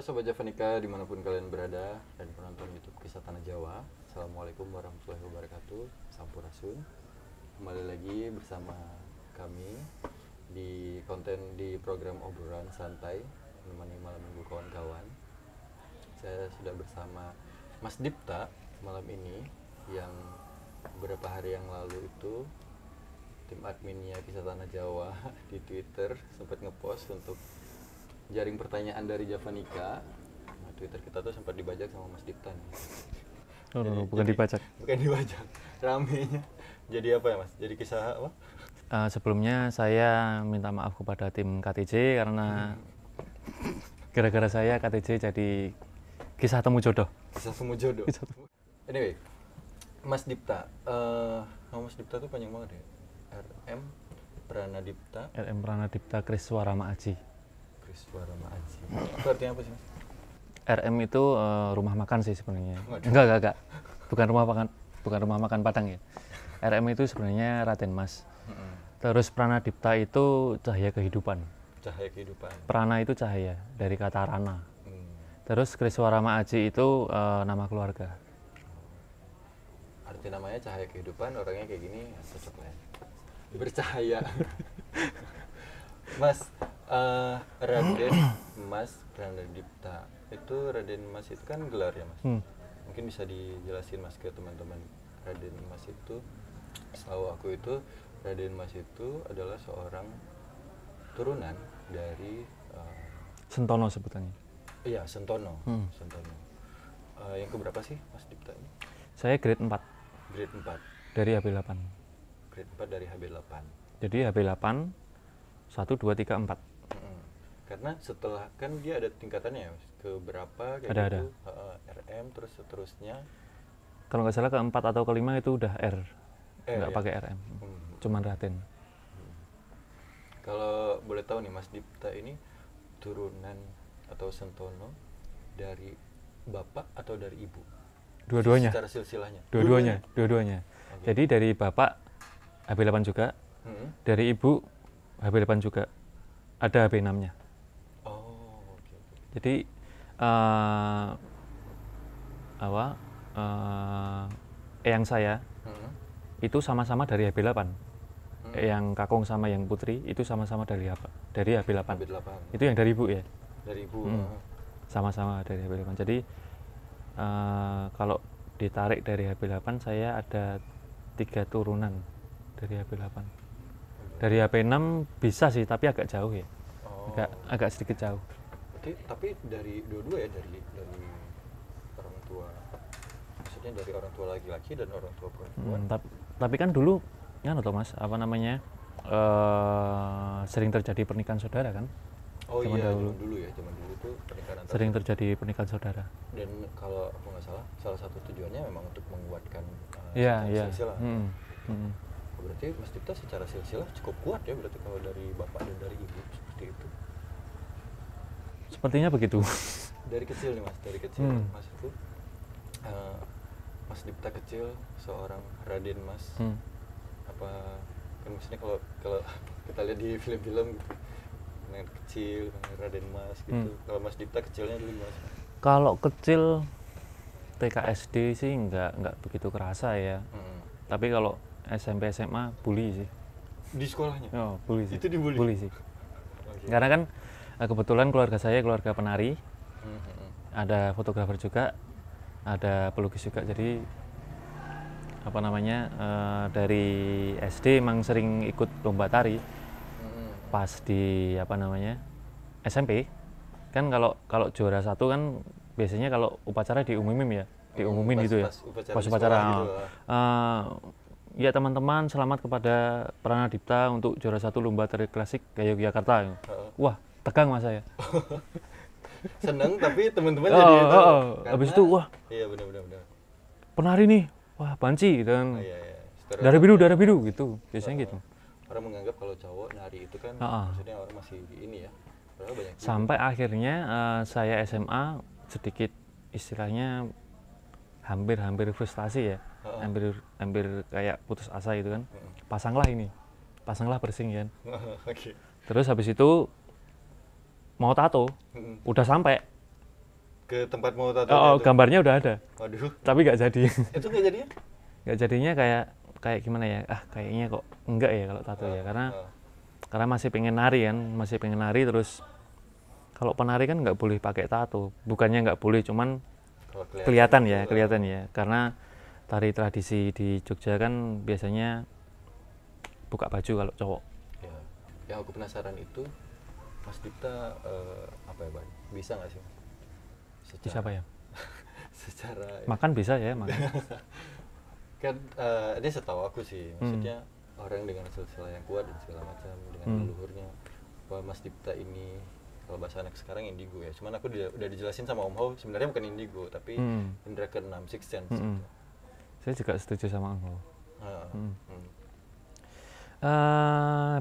Sobat Javanika dimanapun kalian berada dan penonton YouTube Kisah Tanah Jawa. Assalamualaikum warahmatullahi wabarakatuh. Sampurasun. Kembali lagi bersama kami di program obrolan santai menemani malam minggu kawan-kawan. Saya sudah bersama Mas Dipta malam ini yang beberapa hari yang lalu itu tim adminnya Kisah Tanah Jawa di Twitter sempat ngepost untuk jaring pertanyaan dari Javanika. Nah, Twitter kita tuh sempat dibajak sama Mas Dipta nih. Bukan dibajak. Bukan dibajak. Ramenya. Jadi apa ya Mas? Jadi kisah apa? Sebelumnya saya minta maaf kepada tim KTJ karena gara-gara saya KTJ jadi kisah temu jodoh. Kisah temu jodoh. Anyway, Mas Dipta. Nama Mas Dipta tuh panjang banget ya. RM Pranadipta. RM Pranadipta Kriswara Ma'aji. Suara Ma'aji. Itu artinya apa sih Mas? RM itu rumah makan sih sebenarnya. Enggak. Bukan rumah makan Padang ya. RM itu sebenarnya Raden Mas. Terus Pranadipta itu cahaya kehidupan. Cahaya kehidupan. Prana itu cahaya dari kata rana. Terus Kriswara Ma'aji itu nama keluarga. Arti namanya cahaya kehidupan, orangnya kayak gini cocok lah ya. Bercahaya. Mas, Raden Mas Pranadipta itu Raden Mas itu kan gelar ya Mas. Mungkin bisa dijelasin Mas ke teman-teman. Raden Mas itu, setahu aku itu Raden Mas itu adalah seorang turunan dari Sentono sebutannya. Iya, Sentono. Sentono. Yang keberapa sih Mas Dipta ini? Saya grade 4. Grade 4. Dari HB8. Grade 4 dari HB8. Jadi HB8 1, 2, 3, 4. Karena setelah kan dia ada tingkatannya ya Mas, ke berapa kayak ada. gitu, RM terus seterusnya. Kalau nggak salah ke-4 atau ke-5 itu udah R, nggak ya? pakai RM, cuman Raden. Kalau boleh tahu nih Mas Dipta ini turunan atau Sentono dari bapak atau dari ibu? Dua-duanya. Secara silsilahnya? Dua-duanya. Okay. Jadi dari bapak HB8 juga, dari ibu HB8 juga, ada HB6-nya. Okay. Jadi eyang saya itu sama-sama dari HB8. Yang kakung sama yang putri itu sama-sama dari HB8. Itu yang dari ibu ya? Dari ibu. Sama-sama dari HB8. Jadi kalau ditarik dari HB8 saya ada 3 turunan dari HB8. Dari HB6 bisa sih, tapi agak jauh ya. Agak sedikit jauh. Tapi dari dua-dua ya, dari orang tua, maksudnya dari orang tua laki-laki dan orang tua perempuan. Tapi kan dulu Mas, sering terjadi pernikahan saudara kan? Zaman dulu tuh pernikahan antar sering terjadi pernikahan saudara. Dan kalau aku nggak salah satu tujuannya memang untuk menguatkan silsilah. Berarti Mas Dipta secara silsilah cukup kuat ya, berarti kalau dari bapak dan dari ibu seperti itu. Sepertinya begitu. Dari kecil nih Mas, Mas itu Mas Dipta kecil seorang Raden Mas. Apa kan maksudnya kalau kita lihat di film-film gitu, yang kecil Raden Mas gitu. Kalau Mas Dipta kecilnya dulu Mas? Kalau kecil TK SD sih nggak begitu kerasa ya. Tapi kalau SMP SMA bully sih. Di sekolahnya? Oh, bully sih. Itu dibully? Bully sih. Okay. Karena kan kebetulan keluarga saya keluarga penari. Ada fotografer juga, ada pelukis juga. Jadi dari SD emang sering ikut lomba tari. Pas di SMP kan kalau juara 1 kan biasanya kalau upacara diumumin gitu ya. Pas upacara gitu. Ya teman-teman, selamat kepada Pranadipta untuk juara 1 lomba tari klasik Gaya Yogyakarta. Wah, tegang Mas saya. Seneng tapi teman-teman jadi itu. Habis itu wah. Iya benar. Penari nih, wah banci gitu kan. Iya. Darah biru gitu, biasanya gitu. Orang menganggap kalau cowok nari itu kan maksudnya orang masih ini ya. Banyak sampai akhirnya saya SMA sedikit istilahnya hampir frustasi ya. Hampir kayak putus asa gitu kan. Pasanglah bersing kan. Okay. Terus habis itu mau tato, udah sampai ke tempat mau tato Oh, itu. gambarnya udah ada, Waduh, tapi nggak jadi. itu nggak jadinya? Nggak jadinya kayak kayak gimana ya? Kayaknya kok enggak ya kalau tato ya, karena masih pengen nari kan, masih pengen nari terus. Kalau penari kan nggak boleh pakai tato, bukannya nggak boleh, cuman Kalau kelihatan gitu, ya, karena tari tradisi di Jogja kan biasanya buka baju kalau cowok. ya. Yang aku penasaran itu Mas Dipta apa ya Bang? Bisa nggak sih? Bisa apa ya? Secara Makan bisa ya, makan. kan ini setahu aku sih, maksudnya orang dengan silsilah yang kuat dan segala macam dengan leluhurnya. Bahwa Mas Dipta ini kalau bahasa anak sekarang indigo ya. Cuman aku udah dijelasin sama Om Ho sebenarnya bukan indigo tapi indra keenam, sixth sense. Gitu. Saya juga setuju sama Om Ho.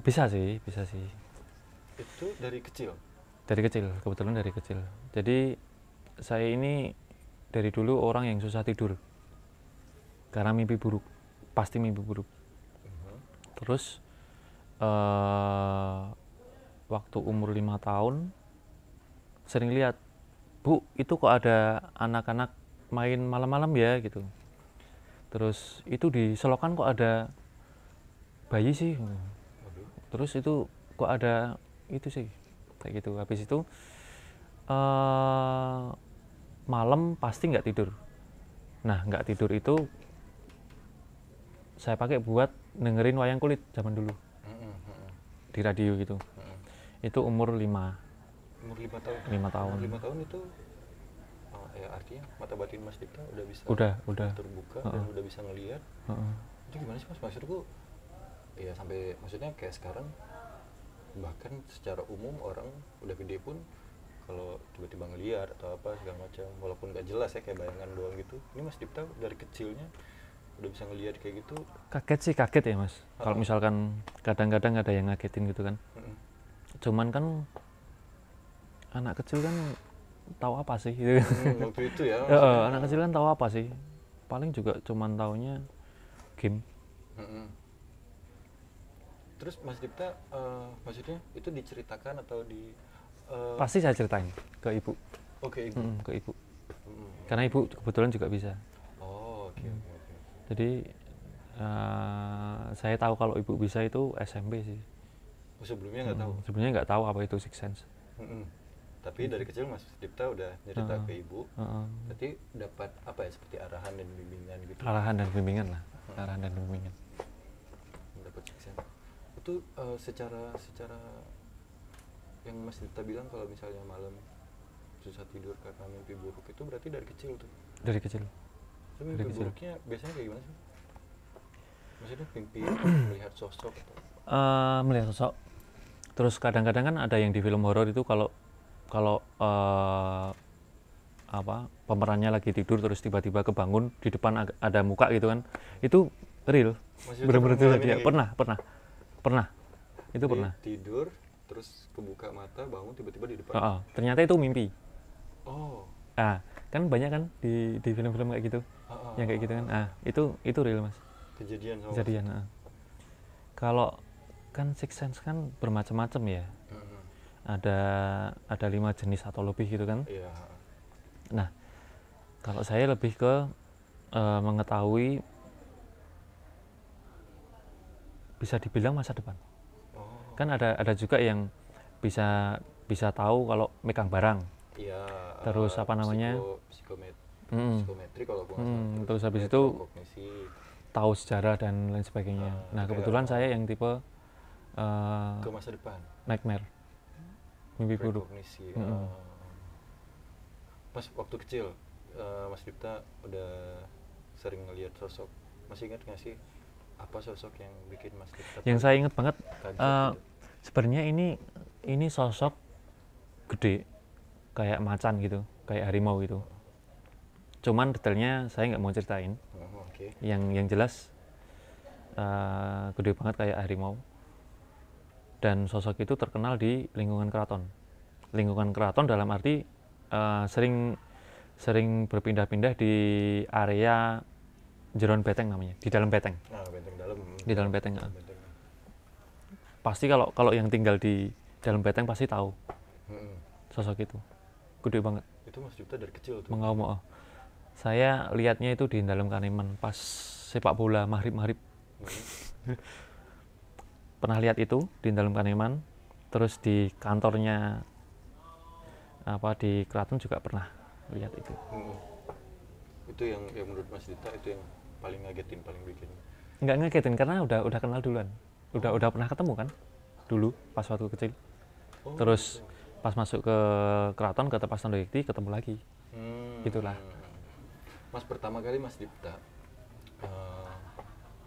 Bisa sih. Itu dari kecil? Dari kecil, kebetulan dari kecil. Jadi saya ini dari dulu orang yang susah tidur. Karena mimpi buruk, pasti mimpi buruk. Terus waktu umur 5 tahun sering lihat, Bu, itu kok ada anak-anak main malam-malam ya gitu. Terus itu di selokan kok ada bayi sih. Terus itu kok ada itu sih, kayak gitu. Habis itu malam pasti nggak tidur. Nah, nggak tidur itu saya pakai buat dengerin wayang kulit zaman dulu di radio gitu. Itu umur 5 Umur 5 tahun? 5 tahun. Umur 5 tahun itu ya artinya mata batin Mas Dipta udah bisa udah terbuka dan udah bisa ngelihat. Itu gimana sih Mas? Maksudku ya sampai maksudnya kayak sekarang bahkan secara umum orang udah gede pun kalau tiba-tiba ngelihat atau apa segala macam walaupun gak jelas ya kayak bayangan doang gitu. Ini Mas Dipta dari kecilnya udah bisa ngelihat kayak gitu. Kaget ya Mas, kalau misalkan kadang-kadang ada yang ngagetin gitu kan. Cuman kan anak kecil kan tahu apa sih gitu. Waktu itu ya anak kecil kan tahu apa sih, paling juga cuman taunya game. Terus Mas Dipta maksudnya itu diceritakan atau di pasti saya ceritain ke ibu. Oke, ibu. Ke ibu. Karena ibu kebetulan juga bisa. Oke. Jadi saya tahu kalau ibu bisa itu SMP sih. Sebelumnya nggak tahu? Sebelumnya nggak tahu apa itu sixth sense. Tapi dari kecil Mas Dipta udah cerita ke ibu. Berarti dapat apa ya, seperti arahan dan bimbingan gitu? Arahan dan bimbingan lah. Arahan dan bimbingan. Dapat sixth sense. Itu secara yang Mas Dipta bilang kalau misalnya malam susah tidur karena mimpi buruk itu berarti dari kecil tuh? Dari kecil. Itu mimpi buruknya biasanya kayak gimana sih? Maksudnya mimpi melihat sosok atau? Melihat sosok. Terus kadang-kadang kan ada yang di film horor itu kalau pemerannya lagi tidur terus tiba-tiba kebangun di depan ada muka gitu kan. Itu real. Benar-benar itu dia. Pernah. Itu pernah. Tidur terus kebuka mata bangun tiba-tiba di depan. Ternyata itu mimpi. Oh. Kan banyak kan di film-film kayak gitu. Yang kayak gitu kan. Itu real Mas. Kejadian. Kalau kan sixth sense kan bermacam-macam ya. Ada 5 jenis atau lebih gitu kan. Iya. Nah, kalau saya lebih ke mengetahui bisa dibilang masa depan. Kan ada juga yang bisa tahu kalau megang barang. Iya. Terus apa namanya? Psikometri kalau aku nggak salah. Terus habis itu tahu sejarah dan lain sebagainya. Nah, kebetulan saya yang tipe ke masa depan. Nightmare. Mimpi buruk. Pas waktu kecil Mas Dipta udah sering ngelihat sosok. Masih ingat nggak sih apa sosok yang bikin Mas Dipta? Yang saya ingat banget sebenarnya ini sosok gede kayak macan gitu, kayak harimau gitu. Cuman detailnya saya nggak mau ceritain. Yang jelas gede banget kayak harimau. Dan sosok itu terkenal di lingkungan keraton. Lingkungan keraton dalam arti sering berpindah-pindah di area Jeron Beteng namanya, di dalam beteng. Beteng dalam. Di dalam beteng. Pasti kalau yang tinggal di dalam beteng pasti tahu sosok itu. Gede banget. itu Mas Dipta dari kecil tuh? Mengaum. Saya lihatnya itu di dalam Kaneman pas sepak bola maghrib. Pernah lihat itu di dalam Kaneman, terus di kantornya di Keraton juga pernah lihat itu. Itu yang menurut Mas Dipta itu yang paling ngagetin, paling bikin? Nggak ngagetin karena udah kenal duluan, udah pernah ketemu kan dulu pas waktu kecil. Terus pas masuk ke Keraton ke Tepas Tondowekti ketemu lagi. Gitulah. Mas pertama kali Mas Dipta,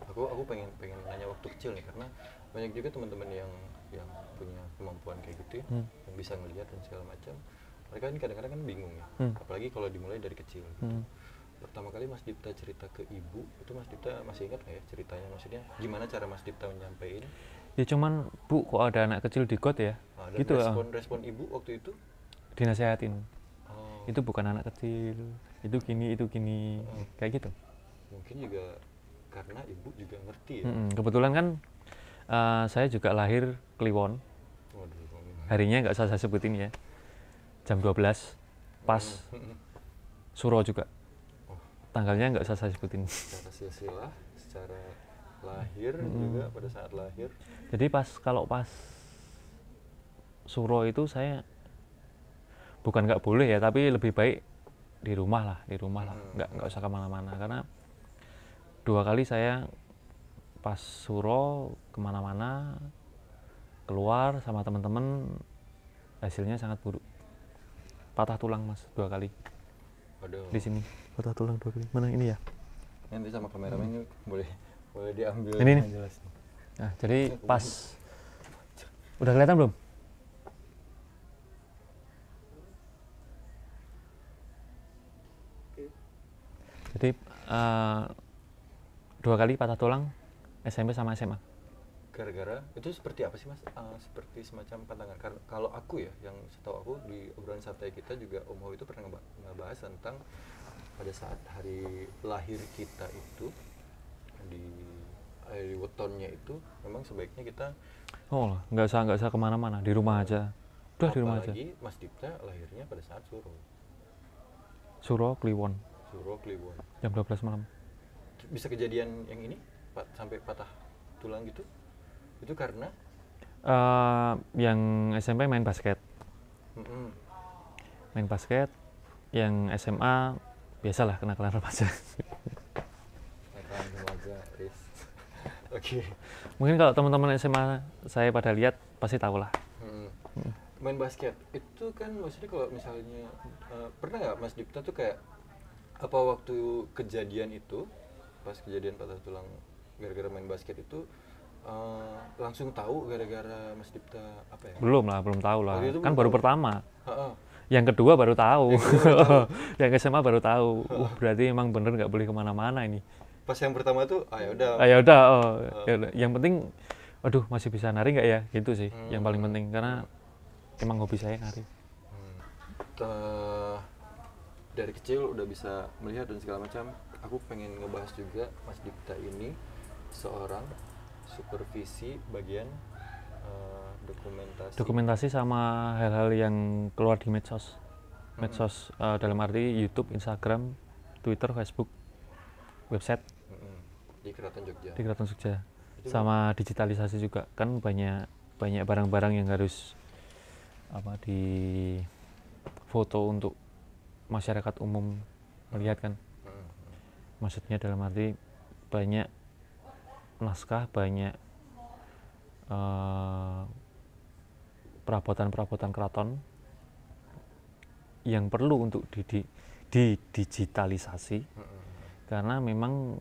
aku pengen nanya waktu kecil nih, karena banyak juga teman-teman yang punya kemampuan kayak gitu ya, yang bisa ngelihat dan segala macam. Mereka ini kadang-kadang kan bingung ya, apalagi kalau dimulai dari kecil gitu. Pertama kali Mas Dipta cerita ke ibu, itu Mas Dipta masih ingat nggak ya ceritanya? Maksudnya gimana cara Mas Dipta menyampaikan? Ya cuman, Bu, kok ada anak kecil di got ya? Dan gitu. Respon ibu waktu itu? Dinasehatin. Itu bukan anak kecil, itu gini, kayak gitu. Mungkin juga karena ibu juga ngerti ya. Kebetulan kan saya juga lahir Kliwon. Harinya nggak usah saya sebutin ya. Jam 12 pas Suro juga. Tanggalnya nggak usah saya sebutin. Secara silsilah, secara lahir juga pada saat lahir. Jadi kalau pas Suro itu saya bukan nggak boleh ya, tapi lebih baik di rumah lah, nggak usah kemana-mana, karena 2 kali saya pas Suro kemana-mana keluar sama teman-teman hasilnya sangat buruk, patah tulang Mas 2 kali. Aduh. Di sini patah tulang 2 kali. Mana ini ya? Nanti sama kameramen ini boleh diambil. Ini nih. Jelas. Nah, jadi pas udah kelihatan belum? Jadi 2 kali patah tulang SMP sama SMA. Gara-gara itu seperti apa sih Mas? Seperti semacam pantangan. Karena kalau aku ya, yang setahu aku di obrolan santai kita juga Om Ho itu pernah ngebahas tentang pada saat hari lahir kita itu di wetonnya itu memang sebaiknya kita nggak usah kemana-mana, di rumah aja. Udah di rumah aja. Apalagi Mas Dipta lahirnya pada saat Suro Kliwon. Jam 12 malam. Bisa kejadian yang ini sampai patah tulang gitu? Itu karena yang SMP main basket. Main basket, yang SMA biasalah kenakalan remaja. Oke. Mungkin kalau teman-teman SMA saya pada lihat pasti tahu lah. Main basket itu kan maksudnya kalau misalnya pernah nggak Mas Dipta tuh kayak apa waktu kejadian itu, pas kejadian patah tulang gara-gara main basket itu langsung tahu gara-gara Mas Dipta apa ya? Belum tahu lah. Kan baru pertama. Yang kedua baru tahu. Yang SMA baru tahu. Berarti emang bener nggak boleh kemana-mana ini. Pas yang pertama tuh, yaudah. Yang penting, aduh masih bisa nari nggak ya? Gitu sih. Yang paling penting karena emang hobi saya nari. Dari kecil udah bisa melihat dan segala macam. Aku pengen ngebahas juga Mas Dipta ini seorang supervisi bagian dokumentasi sama hal-hal yang keluar di medsos. Dalam arti YouTube, Instagram, Twitter, Facebook, website di Keraton Jogja. Sama digitalisasi juga, kan banyak barang-barang yang harus di foto untuk masyarakat umum melihat kan. Maksudnya dalam arti banyak naskah, banyak perabotan keraton yang perlu untuk digitalisasi karena memang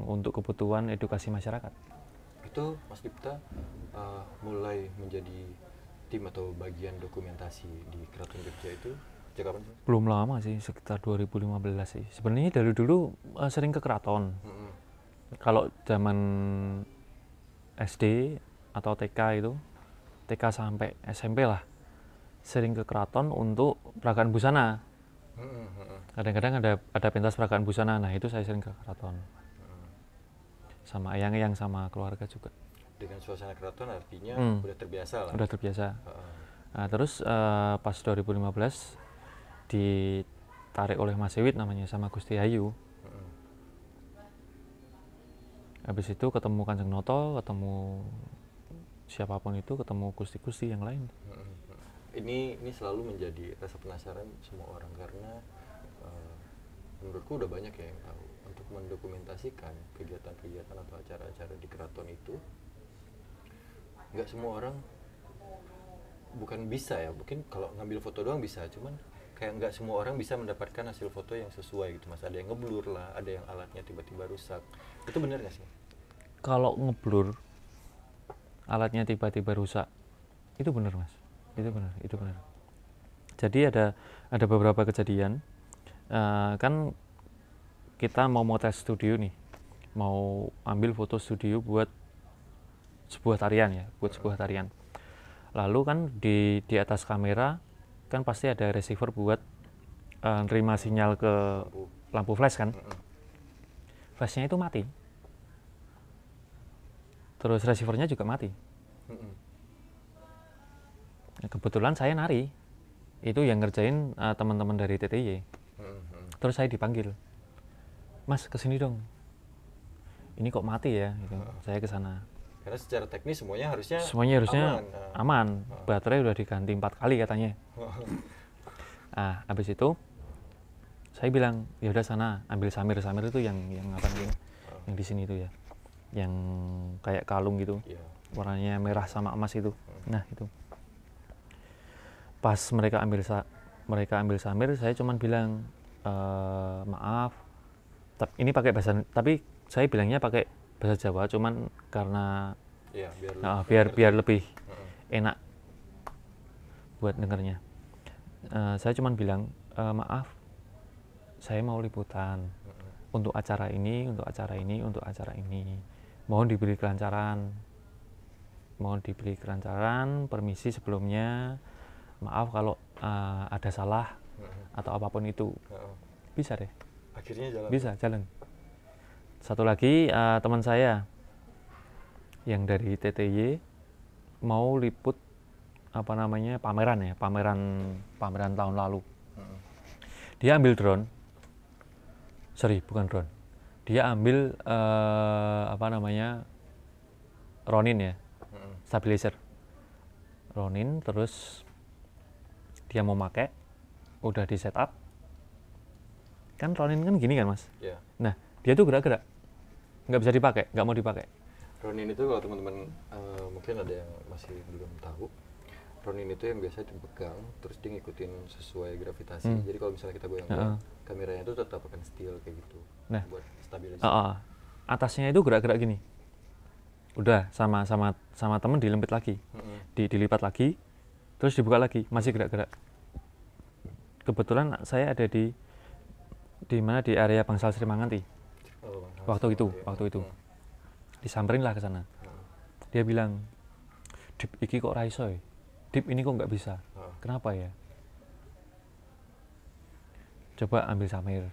untuk kebutuhan edukasi masyarakat. Itu Mas Dipta mulai menjadi tim atau bagian dokumentasi di Keraton Jogja itu sejak kapan sih? Belum lama sih, sekitar 2015 sih. Sebenarnya dari dulu sering ke keraton. Kalau zaman SD atau TK itu, TK sampai SMP lah, sering ke keraton untuk peragaan busana. Kadang-kadang ada pentas peragaan busana, nah itu saya sering ke keraton. Sama eyang-eyang sama keluarga juga. Dengan suasana keraton artinya udah terbiasa lah. Udah terbiasa. Nah, terus pas 2015 ditarik oleh Mas Ewit namanya sama Gusti Ayu. Habis itu ketemu Kanjeng Noto, ketemu siapapun itu, ketemu Gusti-Gusti yang lain. Ini selalu menjadi rasa penasaran semua orang karena menurutku udah banyak ya yang tahu untuk mendokumentasikan kegiatan-kegiatan atau acara-acara di keraton itu. Nggak semua orang, bukan bisa ya, mungkin kalau ngambil foto doang bisa, cuman kayak nggak semua orang bisa mendapatkan hasil foto yang sesuai gitu Mas. Ada yang ngeblur lah, ada yang alatnya tiba-tiba rusak. Itu benar nggak sih? Kalau ngeblur, alatnya tiba-tiba rusak, itu benar Mas. Itu benar. Jadi ada beberapa kejadian. Kan kita mau tes studio nih, mau ambil foto studio buat sebuah tarian. Lalu kan di atas kamera kan pasti ada receiver buat nerima sinyal ke lampu flash kan. Flashnya itu mati. Terus receivernya juga mati. Kebetulan saya nari. Itu yang ngerjain teman-teman dari TTY. Terus saya dipanggil. Mas, kesini dong. Ini kok mati ya? Gitu. Saya ke sana. Karena secara teknis semuanya harusnya aman. Baterai udah diganti 4 kali katanya. Habis itu saya bilang, ya udah sana ambil samir itu yang apa namanya? Yang di sini itu ya. Yang kayak kalung gitu. Warnanya merah sama emas itu. Nah, itu. Pas mereka ambil samir, saya cuman bilang, maaf. Ini pakai bahasa, tapi saya bilangnya pakai bahasa Jawa, cuman karena biar lebih enak buat dengarnya. Saya cuman bilang, maaf, saya mau liputan untuk acara ini. Mohon diberi kelancaran. Permisi sebelumnya. Maaf kalau ada salah atau apapun itu. Bisa deh. Akhirnya jalan. Bisa jalan. Satu lagi teman saya yang dari TTY mau liput pameran tahun lalu. Dia ambil drone. Bukan drone. Dia ambil Ronin ya. Stabilizer. Ronin, terus dia mau pakai, udah di setup. Kan Ronin kan gini kan Mas. Nah, dia tuh gerak-gerak, nggak bisa dipakai, nggak mau dipakai. Ronin itu kalau teman-teman mungkin ada yang masih belum tahu, Ronin itu yang biasa dipegang terus dia ngikutin sesuai gravitasi. Jadi kalau misalnya kita goyang-goyang, kameranya itu tetap akan still kayak gitu. Nah, buat stabilisasi. Atasnya itu gerak-gerak gini. Udah sama temen dilempit lagi, dilipat lagi, terus dibuka lagi, masih gerak-gerak. Kebetulan saya ada di mana, di area Bangsal Sri Manganti. Waktu itu disamperin lah ke sana. Dia bilang, Dip iki kok raiso ya? Dip ini kok nggak bisa? Kenapa ya? Coba ambil samir.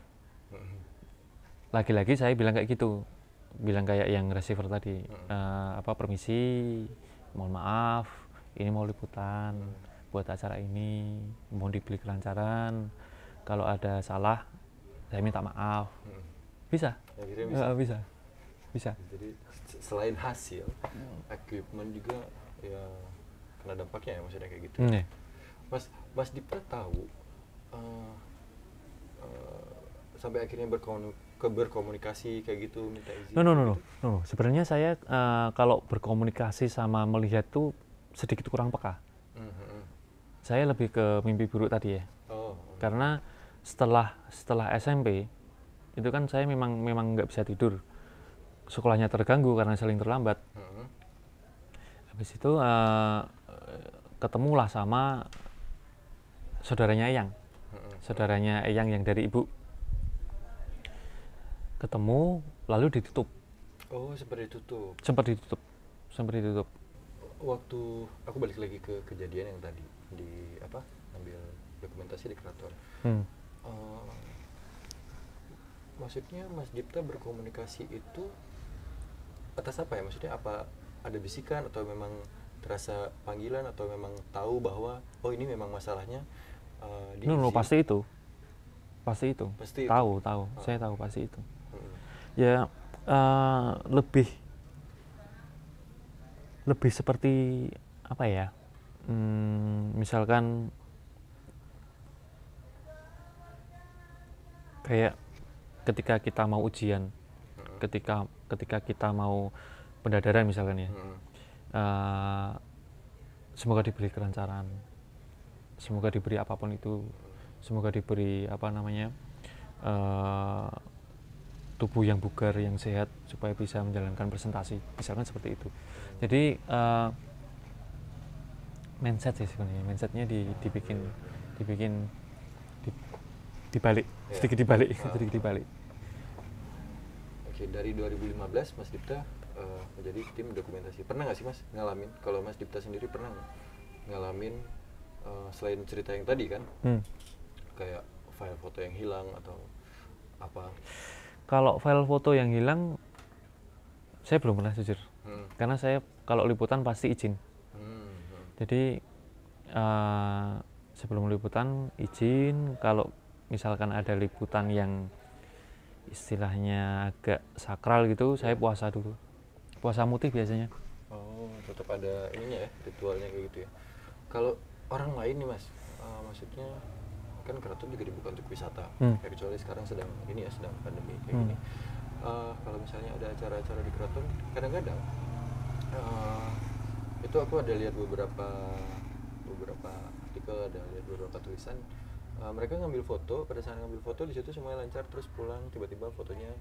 Lagi-lagi saya bilang kayak gitu, bilang kayak yang receiver tadi, permisi, mohon maaf, ini mau liputan buat acara ini, mohon diberi kelancaran. Kalau ada salah, saya minta maaf. Bisa? Bisa. Jadi selain hasil, equipment juga ya kena dampaknya ya, maksudnya kayak gitu. Mas Dipta tahu sampai akhirnya berkomunikasi kayak gitu, minta izin? No. Sebenarnya saya kalau berkomunikasi sama melihat tuh sedikit kurang peka. Saya lebih ke mimpi buruk tadi ya. Karena setelah SMP itu kan saya memang nggak bisa tidur. Sekolahnya terganggu karena sering terlambat. Habis itu ketemulah sama saudaranya Eyang yang dari ibu. Ketemu lalu ditutup. Sempat ditutup. Waktu aku balik lagi ke kejadian yang tadi di ambil dokumentasi di keraton. Maksudnya Mas Dipta berkomunikasi itu atas apa ya? Maksudnya apa ada bisikan atau memang terasa panggilan atau memang tahu bahwa ini memang masalahnya No, pasti itu. Pasti itu? Tahu. Saya tahu pasti itu. Ya lebih seperti apa ya? Misalkan kayak ketika kita mau ujian, ketika kita mau pendadaran misalkan ya, semoga diberi kelancaran, semoga diberi apapun itu, semoga diberi apa namanya tubuh yang bugar, yang sehat supaya bisa menjalankan presentasi, misalkan seperti itu. Jadi mindset sih sebenarnya, mindsetnya dibikin dibalik, sedikit dibalik. Oke, dari 2015 Mas Dipta menjadi tim dokumentasi. Pernah nggak sih Mas ngalamin, kalau Mas Dipta sendiri pernah nggak ngalamin selain cerita yang tadi kan, kayak file foto yang hilang atau apa? Kalau file foto yang hilang, saya belum pernah jujur, karena saya kalau liputan pasti izin. Jadi sebelum liputan izin, kalau misalkan ada liputan yang istilahnya agak sakral gitu, saya puasa dulu. Puasa mutih biasanya. Oh, tetap ada ininya ya, ritualnya kayak gitu ya. Kalau orang lain nih Mas, maksudnya kan keraton juga dibuka untuk wisata, kayak kecuali sekarang sedang ini ya, sedang pandemi kayak gini. Kalau misalnya ada acara-acara di keraton, kadang-kadang itu aku ada lihat beberapa artikel, ada lihat beberapa tulisan, mereka ngambil foto, pada saat ngambil foto di situ semuanya lancar, terus pulang tiba-tiba fotonya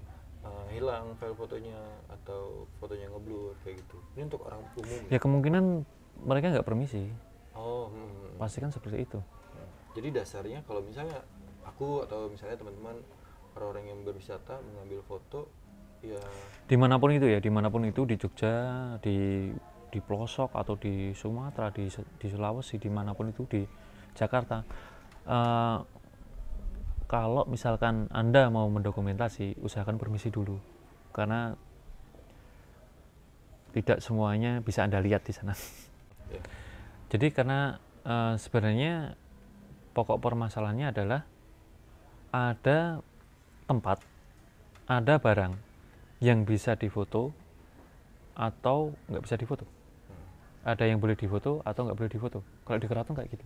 hilang, file fotonya atau fotonya ngeblur kayak gitu. Ini untuk orang umum ya? Kemungkinan mereka nggak permisi. Pasti kan seperti itu. Jadi dasarnya kalau misalnya aku atau misalnya teman-teman orang-orang yang berwisata mengambil foto ya dimanapun itu, di Jogja, di pelosok atau di Sumatera, di Sulawesi, dimanapun itu, di Jakarta, kalau misalkan Anda mau mendokumentasi, usahakan permisi dulu, karena tidak semuanya bisa Anda lihat di sana. Jadi karena sebenarnya pokok permasalahannya adalah ada tempat, ada barang yang bisa difoto atau nggak bisa difoto. Ada yang boleh difoto atau nggak boleh difoto. Kalau di keraton kayak gitu.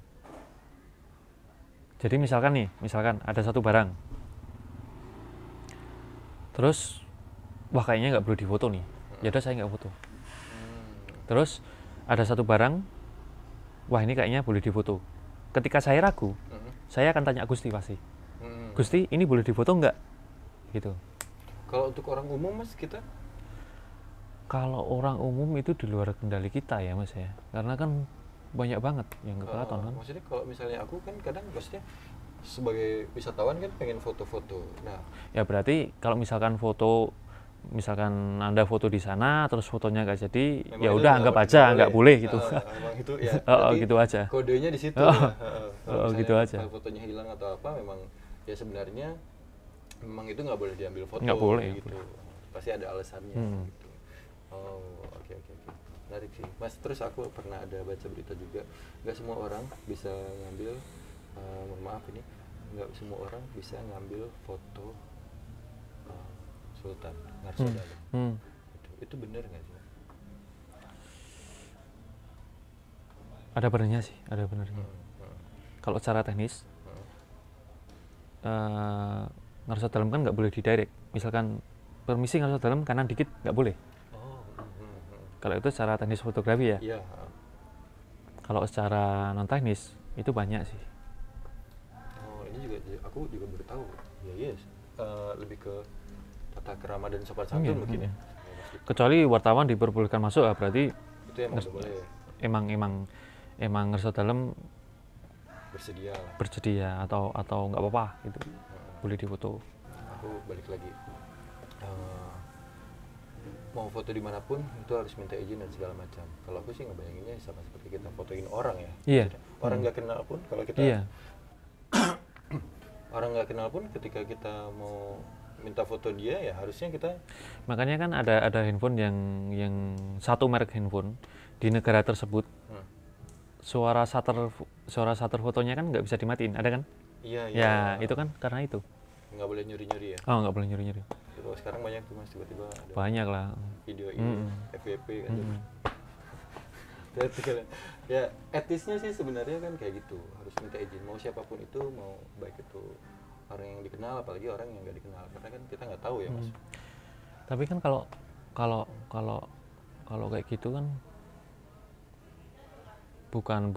Jadi misalkan ada satu barang, terus wah kayaknya nggak boleh difoto nih, ya udah saya nggak foto. Terus ada satu barang, wah ini kayaknya boleh difoto. Ketika saya ragu, saya akan tanya Gusti pasti, Gusti ini boleh difoto nggak? Gitu. Kalau untuk orang umum Mas, kita? Kalau orang umum itu di luar kendali kita ya Mas ya, karena kan banyak banget yang ke keraton kan. Maksudnya kalau misalnya aku kan kadang maksudnya sebagai wisatawan kan pengen foto-foto. Nah, ya berarti kalau misalkan Anda foto di sana terus fotonya nggak jadi, ya udah anggap aja nggak boleh gitu. Memang itu ya. Gitu aja. Kodenya di situ. Kalau gitu aja. Kalau fotonya hilang atau apa, memang ya sebenarnya memang itu nggak boleh diambil foto. Nggak boleh. Gitu. Pasti ada alasannya. Gitu. Oke. Menarik sih Mas. Terus aku pernah ada baca berita juga, nggak semua orang bisa ngambil, mohon maaf ini, nggak semua orang bisa ngambil foto Sultan Ngarsodalam. Itu benar nggak sih? Ada benernya sih, ada benernya. Kalau secara teknis, Ngarsodalam kan nggak boleh didirect. Misalkan permisi Ngarsodalam kanan dikit, nggak boleh. Kalau itu secara teknis fotografi ya. Iya. Kalau secara non teknis itu banyak sih. Ini juga aku juga baru tahu. Ya yes. Lebih ke tata kerama dan sopan santun mungkin ya. Kecuali wartawan diperbolehkan masuk, berarti itu emang udah boleh. Emang Ngarsodalam bersedia atau nggak apa-apa gitu. Boleh difoto. Aku balik lagi. Mau foto dimanapun itu harus minta izin dan segala macam. Kalau aku sih ngebayanginnya sama seperti kita fotoin orang ya. Iya. Orang nggak kenal pun kalau kita orang nggak kenal pun ketika kita mau minta foto dia ya harusnya kita. Makanya kan ada handphone yang satu merek handphone di negara tersebut suara shutter fotonya kan nggak bisa dimatiin, ada kan? Iya, Ya itu kan karena itu. nggak boleh nyuri-nyuri ya. Oh, nggak boleh nyuri-nyuri. Kalau sekarang banyak tuh mas, tiba-tiba ada Banyak lah. video ini FVP kan. Berarti ya etisnya sih sebenarnya kan kayak gitu, harus minta izin mau siapapun itu, mau baik itu orang yang dikenal apalagi orang yang nggak dikenal, karena kan kita nggak tahu ya mas. Tapi kan kalau kalau kalau kalau kayak gitu kan bukan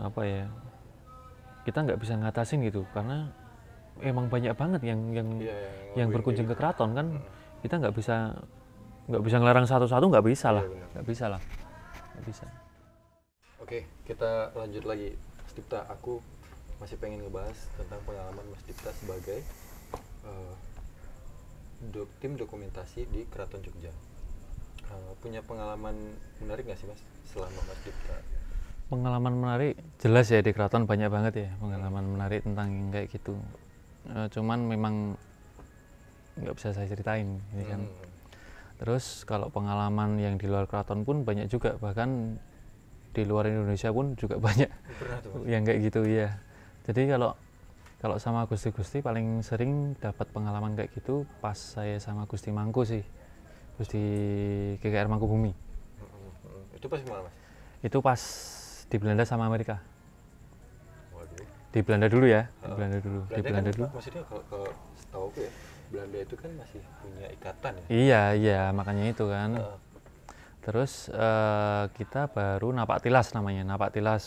apa ya, kita nggak bisa ngatasin gitu karena emang banyak banget yang Iya, yang ngelakuin berkunjung kayak ke keraton kan. Kita nggak bisa ngelarang satu-satu, nggak bisa Iya, lah, benar. nggak bisa lah, nggak bisa. Oke, kita lanjut lagi. Mas Dipta, aku masih pengen ngebahas tentang pengalaman Mas Dipta sebagai tim dokumentasi di Keraton Jogja. Punya pengalaman menarik nggak sih mas selama Mas Dipta? Pengalaman menarik jelas ya, di keraton banyak banget ya pengalaman menarik tentang yang kayak gitu. Cuman memang nggak bisa saya ceritain ini kan. Terus kalau pengalaman yang di luar keraton pun banyak juga, bahkan di luar Indonesia pun juga banyak. Pernah tuh mas? Yang kayak gitu ya. Jadi kalau sama Gusti paling sering dapat pengalaman kayak gitu pas saya sama Gusti Mangku sih, Gusti GKR Mangkubumi. Itu pas mana mas? Itu pas di Belanda sama Amerika. Waduh. Di Belanda dulu ya, di Belanda dulu. Di Belanda kan, dulu. maksudnya kalau setahu aku ya, Belanda itu kan masih punya ikatan ya. Iya, makanya itu kan. Terus kita baru napak tilas namanya, napak tilas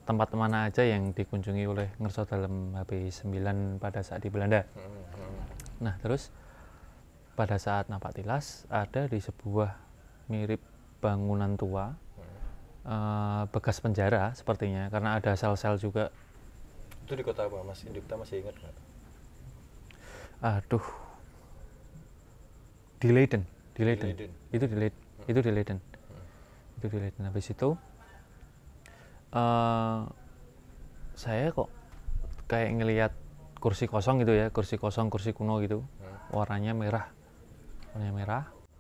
tempat mana aja yang dikunjungi oleh Ngerso Dalem HP9 pada saat di Belanda. Nah terus pada saat napak tilas ada di sebuah mirip bangunan tua, bekas penjara sepertinya, karena ada sel-sel juga. Itu di kota apa mas? Dipta masih ingat nggak? Aduh, di Leiden. Leiden. Itu di Leiden. Habis itu saya kok kayak ngelihat kursi kosong gitu ya, kursi kuno gitu, warnanya merah,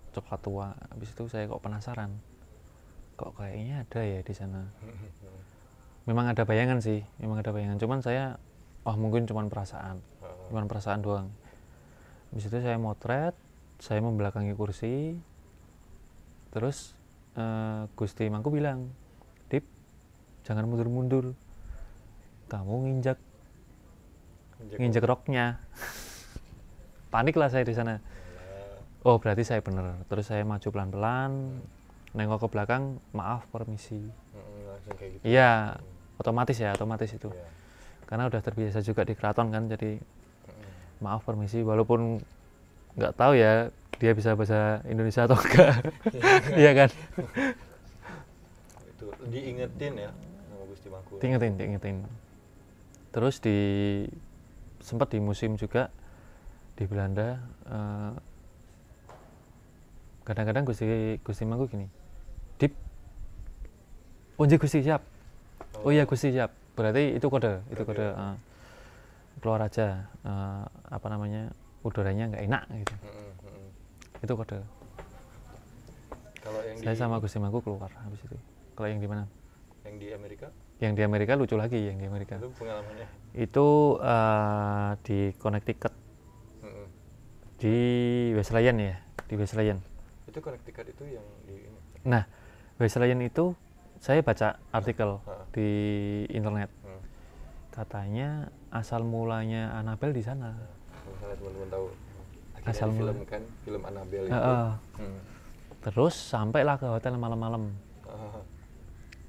coklat tua. Habis itu saya kok penasaran, kok kayaknya ada ya di sana. Memang ada bayangan sih, cuman saya mungkin cuman perasaan doang. Habis itu saya motret, saya membelakangi kursi, terus Gusti Mangku bilang, Dip, jangan mundur-mundur, kamu nginjek roknya. Panik lah saya di sana. Oh berarti saya bener. Terus saya maju pelan-pelan, nengok ke belakang, maaf permisi. Langsung kayak gitu. Iya, otomatis itu. Iya. Karena udah terbiasa juga di keraton kan, jadi maaf permisi, walaupun nggak tahu ya dia bisa bahasa Indonesia atau enggak. Iya kan? Itu diingetin ya sama Gusti Mangku. Diingetin. Terus sempat di museum juga di Belanda, kadang-kadang Gusti Mangku gini, Dip, Punji Gusti siap. Oh iya Gusti siap. Berarti itu kode. Keluar aja, udaranya nggak enak gitu. Itu kode. Kalau yang Saya sama Gusti Mangku keluar habis itu. Kalau yang di mana? Yang di Amerika? Yang di Amerika lucu lagi, yang di Amerika. Itu pengalamannya? Itu di Connecticut, di Wesleyan ya, di Wesleyan. Itu Connecticut itu yang di ini? Nah, Wesleyan itu saya baca artikel di internet. Katanya asal mulanya Annabelle di sana. Misalnya teman-teman tahu, Asal film kan, film Annabelle itu. Terus sampailah ke hotel malam-malam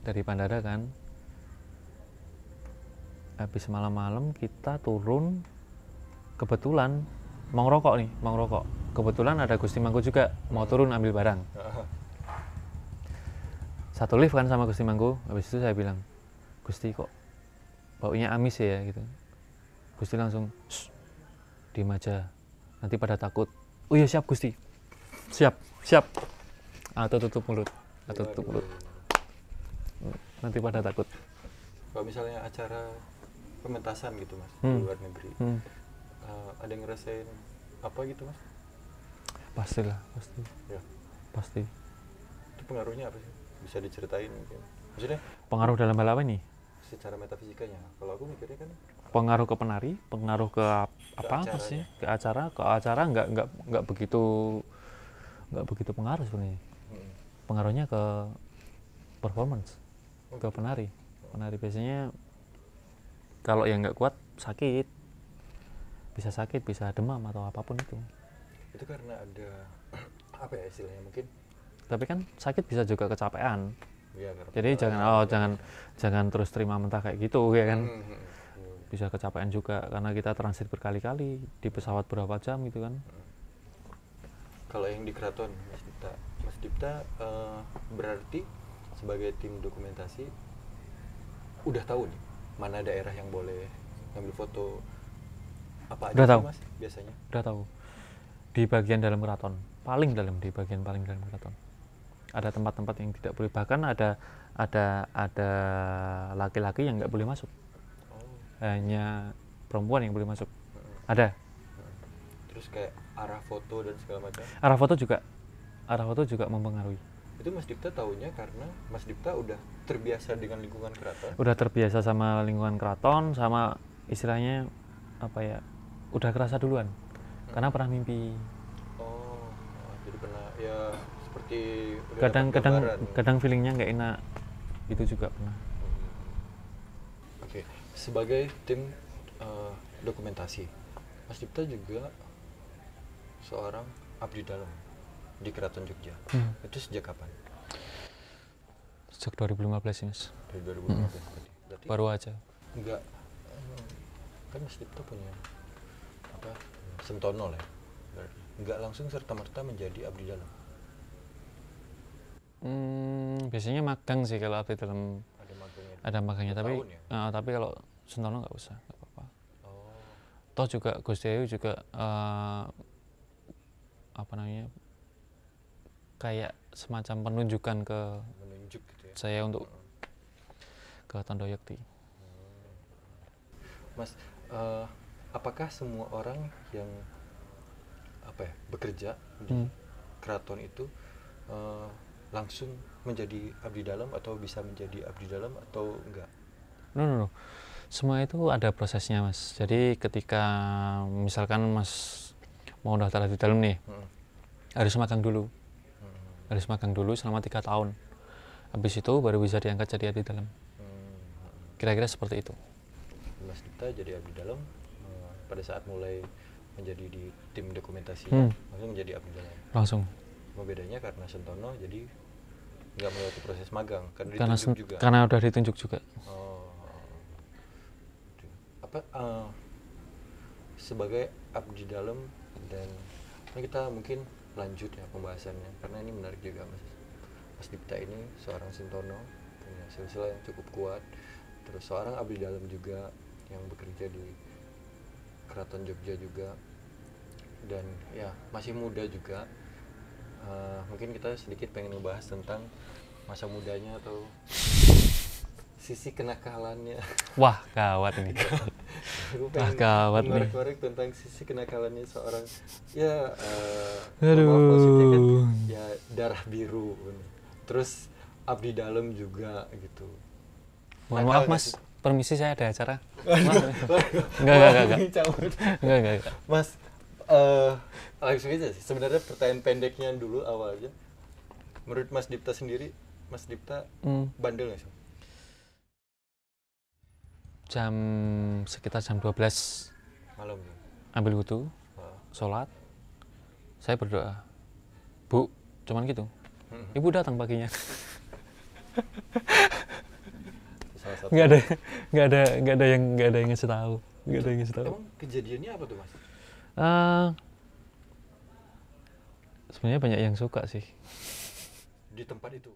dari bandara kan. Habis malam-malam kita turun, kebetulan mau ngerokok. Kebetulan ada Gusti Mangku juga mau turun ambil barang. Satu lift kan sama Gusti Mangku. Habis itu saya bilang, Gusti kok baunya amis ya gitu. Gusti langsung, diem aja, nanti pada takut. Oh iya siap Gusti, siap. Atau tutup mulut. Nanti pada takut. Kalau misalnya acara pementasan gitu mas, di luar negeri, ada yang ngerasain apa gitu mas? Pasti. Ya. Pasti. pengaruhnya apa sih? Bisa diceritain mungkin? Maksudnya Pengaruh dalam hal apa nih? secara metafisikanya. Kalau aku mikirnya kan Pengaruh ke penari, pengaruh ke apa sih? Ke acara nggak begitu pengaruh sebenarnya. Pengaruhnya ke performance, ke penari. Penari biasanya kalau yang nggak kuat sakit, bisa demam atau apapun itu. Itu karena ada apa ya istilahnya mungkin? Tapi kan sakit bisa juga kecapean. Ya, Jadi jangan terus terima mentah kayak gitu ya kan. Bisa kecapean juga karena kita transit berkali-kali di pesawat berapa jam gitu kan. Kalau yang di keraton Mas Dipta berarti sebagai tim dokumentasi udah tahu nih mana daerah yang boleh ngambil foto apa aja Udah sih tahu. Mas biasanya? Udah tahu. Di bagian dalam keraton, di bagian paling dalam keraton. Ada tempat-tempat yang tidak boleh, bahkan ada laki-laki yang nggak boleh masuk. Hanya perempuan yang boleh masuk. Ada. Terus kayak arah foto dan segala macam. Arah foto juga mempengaruhi. Itu Mas Dipta taunya karena Mas Dipta udah terbiasa dengan lingkungan keraton. Udah terbiasa sama lingkungan keraton, sama istilahnya apa ya? Udah kerasa duluan. Karena pernah mimpi. Jadi pernah ya seperti udah dapat gambaran. Kadang feelingnya nggak enak. Itu juga pernah. Oke, sebagai tim dokumentasi, Mas Dipta juga seorang abdi dalam di Keraton Jogja. Itu sejak kapan? Sejak 2015 Mas. Dari 2015 berarti? Baru aja. Enggak, kan Mas Dipta punya apa? Sentono lah ya. Berarti enggak langsung serta-merta menjadi abdi dalam. Biasanya magang sih kalau abdi dalam. Ada magangnya tapi ya? Tapi kalau Sentono nggak usah, nggak apa-apa. Toh juga Gusti Ayu juga apa namanya, kayak semacam penunjukan menunjuk gitu ya? Saya untuk ke Tondo Yekti. Mas, apakah semua orang yang apa ya bekerja di keraton itu langsung menjadi abdi dalam atau bisa menjadi abdi dalam atau enggak? No. Semua itu ada prosesnya Mas. Jadi ketika misalkan Mas mau daftar abdi dalam nih, harus magang dulu. Harus magang dulu selama 3 tahun. Habis itu baru bisa diangkat jadi abdi dalam. Kira-kira seperti itu. Mas Dipta jadi abdi dalam pada saat mulai menjadi di tim dokumentasi langsung menjadi abdi dalam. Langsung. Bedanya karena Sentono jadi nggak melewati proses magang karena ditunjuk juga. Karena udah ditunjuk juga. Apa sebagai abdi dalam, dan kita mungkin lanjut ya pembahasannya karena ini menarik juga Mas Dipta ini seorang Sentono, punya silsilah yang cukup kuat, terus seorang abdi dalam juga yang bekerja di Keraton Jogja juga, dan ya masih muda juga. Mungkin kita sedikit pengen ngebahas tentang masa mudanya atau sisi kenakalannya. Wah, gawat ini. Wah, gawat nih. Ngorek-ngorek tentang sisi kenakalannya seorang ya aduh. Maksudnya kan ya darah biru. Terus abdi dalam juga gitu. Mohon maaf Mas, permisi saya ada acara. Enggak. Mas, langsung aja sih. Sebenarnya pertanyaan pendeknya dulu awalnya. Menurut Mas Dipta sendiri, Mas Dipta bandel nggak sih? Sekitar jam 12 malam ya? Ambil wudhu, sholat, saya berdoa, Bu, cuman gitu. Ibu datang paginya. Nggak ada yang ngasih tahu. Emang kejadiannya apa tuh Mas? Sebenarnya banyak yang suka sih di tempat itu.